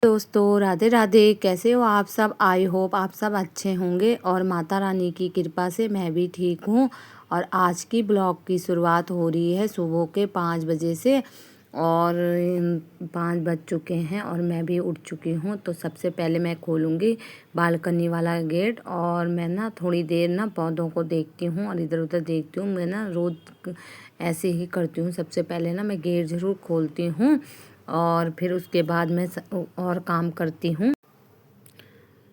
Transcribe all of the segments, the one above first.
दोस्तों राधे राधे। कैसे हो आप सब? आई होप आप सब अच्छे होंगे और माता रानी की कृपा से मैं भी ठीक हूँ। और आज की ब्लॉग की शुरुआत हो रही है सुबह के 5 बजे से और 5 बज चुके हैं और मैं भी उठ चुकी हूँ। तो सबसे पहले मैं खोलूँगी बालकनी वाला गेट और मैं ना थोड़ी देर ना पौधों को देखती हूँ और इधर उधर देखती हूँ। मैं ना रोज़ ऐसे ही करती हूँ। सबसे पहले ना मैं गेट ज़रूर खोलती हूँ और फिर उसके बाद मैं और काम करती हूँ।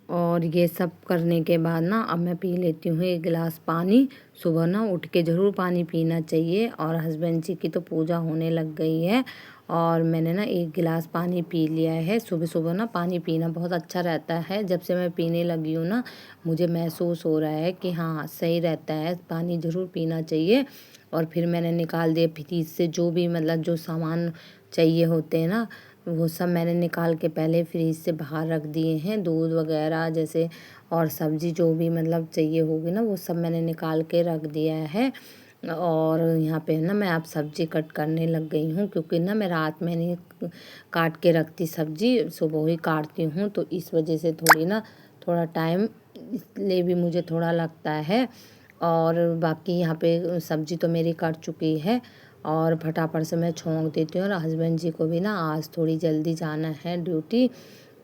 और ये सब करने के बाद ना अब मैं पी लेती हूँ 1 गिलास पानी। सुबह ना उठ के ज़रूर पानी पीना चाहिए। और हस्बैंड जी की तो पूजा होने लग गई है और मैंने ना 1 गिलास पानी पी लिया है। सुबह सुबह ना पानी पीना बहुत अच्छा रहता है। जब से मैं पीने लगी हूँ ना मुझे महसूस हो रहा है कि हाँ सही रहता है, पानी ज़रूर पीना चाहिए। और फिर मैंने निकाल दिया फ्रिज से जो भी मतलब जो सामान चाहिए होते हैं ना वो सब मैंने निकाल के पहले फ्रिज से बाहर रख दिए हैं। दूध वगैरह जैसे और सब्ज़ी जो भी मतलब चाहिए होगी ना वो सब मैंने निकाल के रख दिया है। और यहाँ पे ना मैं अब सब्ज़ी कट करने लग गई हूँ क्योंकि ना मैं रात में नहीं काट के रखती सब्ज़ी, सुबह ही काटती हूँ। तो इस वजह से थोड़ा टाइम इसलिए भी मुझे थोड़ा लगता है। और बाकी यहाँ पे सब्ज़ी तो मेरी कट चुकी है और फटाफट से मैं छोंक देती हूँ। और हस्बैंड जी को भी ना आज थोड़ी जल्दी जाना है ड्यूटी।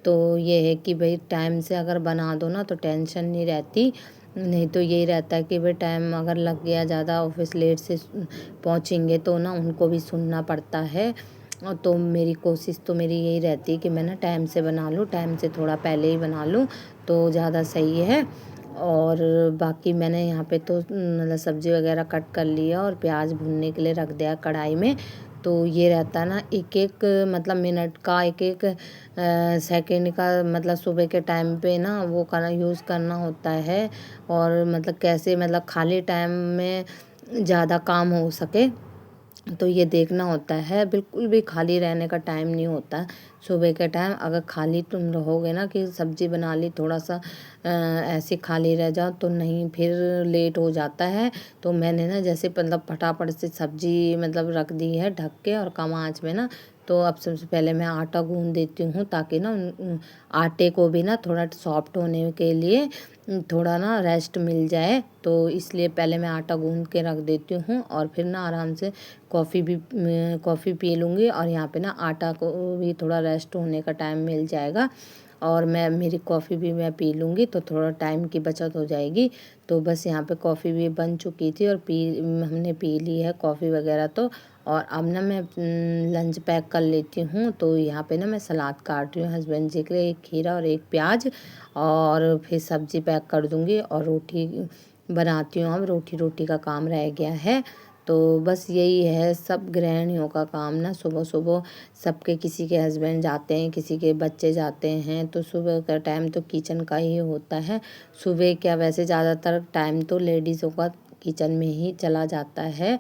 तो ये है कि भाई टाइम से अगर बना दो ना तो टेंशन नहीं रहती। नहीं तो यही रहता है कि भाई टाइम अगर लग गया ज़्यादा, ऑफिस लेट से पहुँचेंगे तो ना उनको भी सुनना पड़ता है। और तो मेरी कोशिश तो मेरी यही रहती है कि मैं ना टाइम से बना लूँ, टाइम से थोड़ा पहले ही बना लूँ तो ज़्यादा सही है। और बाकी मैंने यहाँ पे तो मतलब सब्ज़ी वगैरह कट कर लिया और प्याज भूनने के लिए रख दिया कढ़ाई में। तो ये रहता है ना एक एक मतलब मिनट का, एक एक सेकंड का, मतलब सुबह के टाइम पे ना वो करना यूज़ करना होता है। और मतलब कैसे मतलब खाली टाइम में ज़्यादा काम हो सके तो ये देखना होता है। बिल्कुल भी खाली रहने का टाइम नहीं होता। सुबह के टाइम अगर खाली तुम रहोगे ना कि सब्ज़ी बना ली थोड़ा सा ऐसे खाली रह जाओ तो नहीं, फिर लेट हो जाता है। तो मैंने ना जैसे मतलब फटाफट से सब्ज़ी मतलब रख दी है ढक के और कम आँच में ना। तो अब सबसे पहले मैं आटा गूँध देती हूँ ताकि ना आटे को भी ना थोड़ा सॉफ्ट होने के लिए थोड़ा ना रेस्ट मिल जाए। तो इसलिए पहले मैं आटा गूँध के रख देती हूँ और फिर ना आराम से कॉफ़ी पी लूँगी। और यहाँ पे ना आटा को भी थोड़ा रेस्ट होने का टाइम मिल जाएगा और मेरी कॉफ़ी भी मैं पी लूँगी तो थोड़ा टाइम की बचत हो जाएगी। तो बस यहाँ पे कॉफ़ी भी बन चुकी थी और हमने पी ली है कॉफ़ी वगैरह तो। और अब ना मैं लंच पैक कर लेती हूँ। तो यहाँ पे ना मैं सलाद काट रही हूँ हस्बैंड जी के लिए, 1 खीरा और 1 प्याज। और फिर सब्ज़ी पैक कर दूँगी और रोटी बनाती हूँ। अब रोटी का काम रह गया है। तो बस यही है सब गृहिणियों का काम ना सुबह सुबह सबके, किसी के हस्बैंड जाते हैं, किसी के बच्चे जाते हैं। तो सुबह का टाइम तो किचन का ही होता है। सुबह क्या वैसे ज़्यादातर टाइम तो लेडीज़ों का किचन में ही चला जाता है।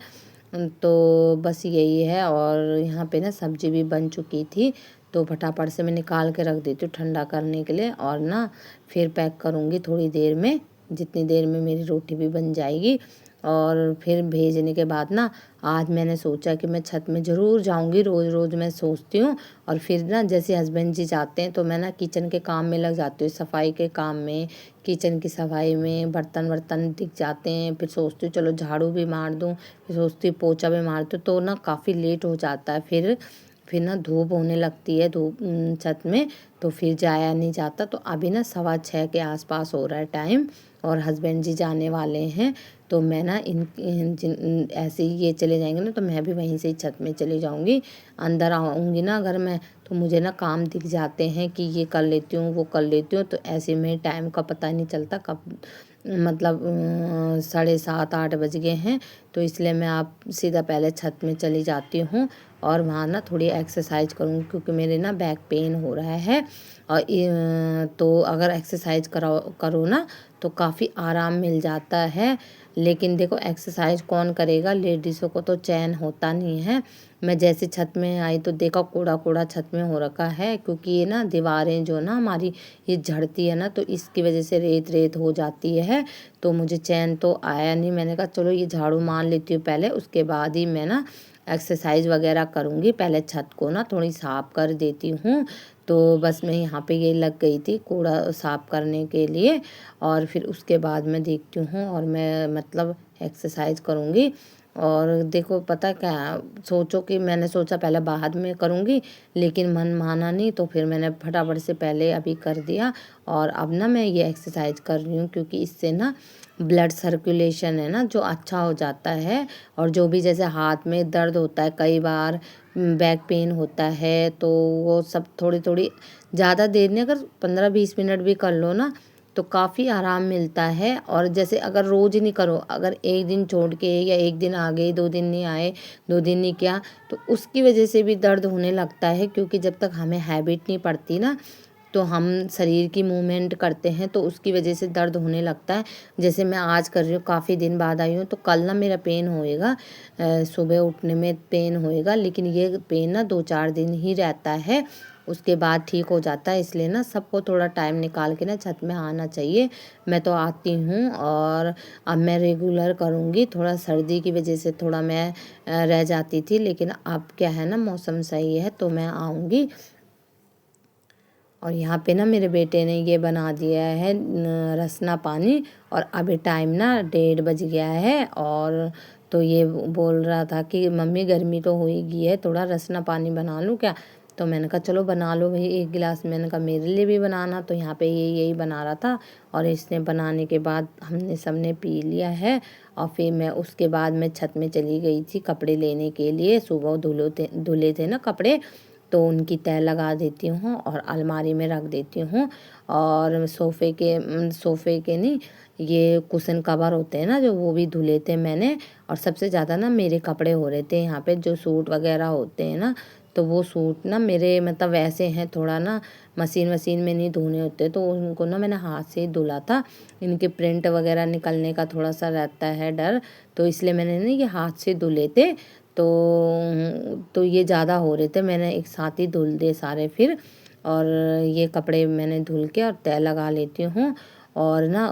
तो बस यही है। और यहाँ पे ना सब्ज़ी भी बन चुकी थी तो फटाफट से मैं निकाल के रख देती हूँ ठंडा करने के लिए। और ना फिर पैक करूँगी थोड़ी देर में, जितनी देर में मेरी रोटी भी बन जाएगी। और फिर भेजने के बाद ना आज मैंने सोचा कि मैं छत में ज़रूर जाऊंगी। रोज़ रोज़ मैं सोचती हूँ और फिर ना जैसे हस्बैंड जी जाते हैं तो मैं ना किचन के काम में लग जाती हूँ, सफाई के काम में, किचन की सफाई में। बर्तन वर्तन दिख जाते हैं, फिर सोचती हूँ चलो झाड़ू भी मार दूँ, फिर सोचती हूँ पोछा भी मार दूँ। तो ना काफ़ी लेट हो जाता है। फिर ना धूप होने लगती है छत में तो फिर जाया नहीं जाता। तो अभी ना 6:15 के आसपास हो रहा है टाइम और हस्बैंड जी जाने वाले हैं। तो मैं ना ऐसे ही ये चले जाएंगे ना तो मैं भी वहीं से ही छत में चली जाऊंगी। अंदर आऊँगी ना अगर मैं तो मुझे ना काम दिख जाते हैं कि ये कर लेती हूँ वो कर लेती हूँ। तो ऐसे में टाइम का पता नहीं चलता कब मतलब 7:30-8 बज गए हैं। तो इसलिए मैं आप सीधा पहले छत में चली जाती हूँ और वहाँ ना थोड़ी एक्सरसाइज करूँ क्योंकि मेरे ना बैक पेन हो रहा है। और तो अगर एक्सरसाइज करो ना तो काफ़ी आराम मिल जाता है। लेकिन देखो एक्सरसाइज कौन करेगा, लेडीज़ों को तो चैन होता नहीं है। मैं जैसे छत में आई तो देखा कूड़ा कूड़ा छत में हो रखा है क्योंकि ये ना दीवारें जो ना हमारी ये झड़ती है ना तो इसकी वजह से रेत रेत हो जाती है। तो मुझे चैन तो आया नहीं। मैंने कहा चलो ये झाड़ू मार लेती हूँ पहले, उसके बाद ही मैं ना एक्सरसाइज वगैरह करूँगी। पहले छत को ना थोड़ी साफ़ कर देती हूँ। तो बस मैं यहाँ पे ये लग गई थी कूड़ा साफ़ करने के लिए, और फिर उसके बाद मैं देखती हूँ और मैं मतलब एक्सरसाइज करूँगी। और देखो पता क्या, सोचो कि मैंने सोचा पहले बाद में करूँगी, लेकिन मन माना नहीं, तो फिर मैंने फटाफट से पहले अभी कर दिया। और अब ना मैं ये एक्सरसाइज कर रही हूँ, क्योंकि इससे ना ब्लड सर्कुलेशन है ना जो अच्छा हो जाता है। और जो भी जैसे हाथ में दर्द होता है, कई बार बैक पेन होता है, तो वो सब थोड़ी थोड़ी, ज़्यादा देर नहीं, अगर 15-20 मिनट भी कर लो ना तो काफ़ी आराम मिलता है। और जैसे अगर रोज़ नहीं करो, अगर एक दिन छोड़ के या एक दिन आ गए, 2 दिन नहीं आए, 2 दिन नहीं किया, तो उसकी वजह से भी दर्द होने लगता है। क्योंकि जब तक हमें हैबिट नहीं पड़ती ना, तो हम शरीर की मूवमेंट करते हैं, तो उसकी वजह से दर्द होने लगता है। जैसे मैं आज कर रही हूँ, काफ़ी दिन बाद आई हूँ, तो कल ना मेरा पेन होएगा, सुबह उठने में पेन होएगा, लेकिन ये पेन ना 2-4 दिन ही रहता है, उसके बाद ठीक हो जाता है। इसलिए ना सबको थोड़ा टाइम निकाल के ना छत में आना चाहिए। मैं तो आती हूँ, और अब मैं रेगुलर करूँगी। थोड़ा सर्दी की वजह से थोड़ा मैं रह जाती थी, लेकिन अब क्या है ना, मौसम सही है तो मैं आऊँगी। और यहाँ पे ना मेरे बेटे ने ये बना दिया है रसना पानी, और अभी टाइम ना 1:30 बज गया है। और तो ये बोल रहा था कि मम्मी गर्मी तो हो ही गई है, थोड़ा रसना पानी बना लूँ क्या। तो मैंने कहा चलो बना लो भाई 1 गिलास। मैंने कहा मेरे लिए भी बनाना, तो यहाँ पे ये यही बना रहा था। और इसने बनाने के बाद हमने सबने पी लिया है। और फिर मैं उसके बाद मैं छत में चली गई थी कपड़े लेने के लिए। सुबह धुले थे ना कपड़े, तो उनकी तह लगा देती हूँ और अलमारी में रख देती हूँ। और सोफ़े के नहीं, ये कुशन कवर होते हैं ना जो, वो भी धुले थे मैंने। और सबसे ज़्यादा ना मेरे कपड़े हो रहे थे यहाँ पे, जो सूट वगैरह होते हैं ना, तो वो सूट ना मेरे मतलब वैसे हैं, थोड़ा ना मशीन में नहीं धोने होते, तो उनको ना मैंने हाथ से ही धुला था। इनके प्रिंट वगैरह निकलने का थोड़ा सा रहता है डर, तो इसलिए मैंने ना ये हाथ से धुले थे। तो ये ज़्यादा हो रहे थे, मैंने एक साथ ही धुल दिए सारे फिर। और ये कपड़े मैंने धुल के और तह लगा लेती हूँ। और ना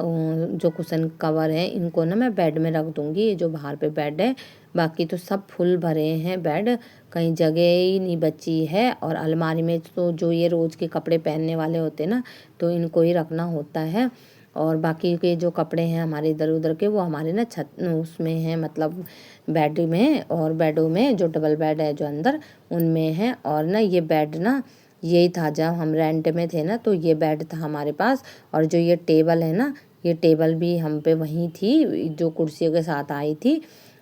जो कुशन कवर है इनको ना मैं बेड में रख दूँगी, ये जो बाहर पे बेड है। बाकी तो सब फुल भरे हैं बेड, कहीं जगह ही नहीं बची है। और अलमारी में तो जो ये रोज़ के कपड़े पहनने वाले होते हैं ना, तो इनको ही रखना होता है। और बाकी के जो कपड़े हैं हमारे इधर उधर के, वो हमारे ना छत उसमें हैं, मतलब बेड में, और बेडों में जो डबल बेड है जो अंदर, उनमें है। और ना ये बेड ना यही था जब हम रेंट में थे ना, तो ये बेड था हमारे पास। और जो ये टेबल है ना, ये टेबल भी हम पे वहीं थी, जो कुर्सियों के साथ आई थी।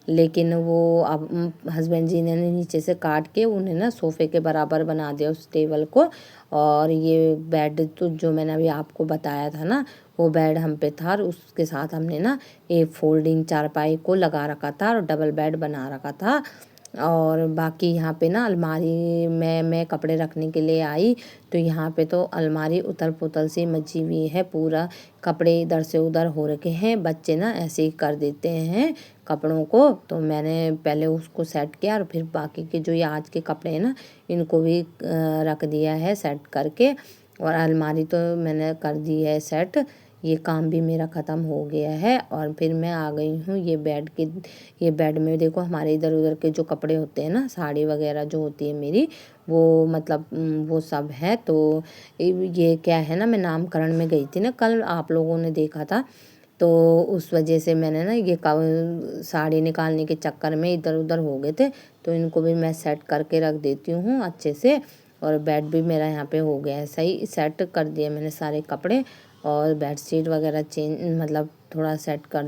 लेकिन वो अब हस्बैंड जी ने नीचे से काट के उन्हें ना सोफ़े के बराबर बना दिया उस टेबल को। और ये बेड तो जो मैंने अभी आपको बताया था ना, वो बेड हम पे था, और उसके साथ हमने ना एक फोल्डिंग चारपाई को लगा रखा था और डबल बेड बना रखा था। और बाकी यहाँ पे ना अलमारी में मैं कपड़े रखने के लिए आई, तो यहाँ पे तो अलमारी उथल पुथल सी मची हुई है, पूरा कपड़े इधर से उधर हो रखे हैं। बच्चे ना ऐसे ही कर देते हैं कपड़ों को, तो मैंने पहले उसको सेट किया, और फिर बाकी के जो ये आज के कपड़े हैं ना, इनको भी रख दिया है सेट करके। और अलमारी तो मैंने कर दी है सेट, ये काम भी मेरा ख़त्म हो गया है। और फिर मैं आ गई हूँ ये बेड में देखो, हमारे इधर उधर के जो कपड़े होते हैं ना, साड़ी वगैरह जो होती है मेरी, वो मतलब वो सब है। तो ये क्या है ना, मैं नामकरण में गई थी ना कल, आप लोगों ने देखा था, तो उस वजह से मैंने ना ये साड़ी निकालने के चक्कर में इधर उधर हो गए थे, तो इनको भी मैं सेट करके रख देती हूँ अच्छे से। और बेड भी मेरा यहाँ पे हो गया है सही, सेट कर दिया मैंने सारे कपड़े। और बेडशीट वगैरह चेंज मतलब थोड़ा सेट कर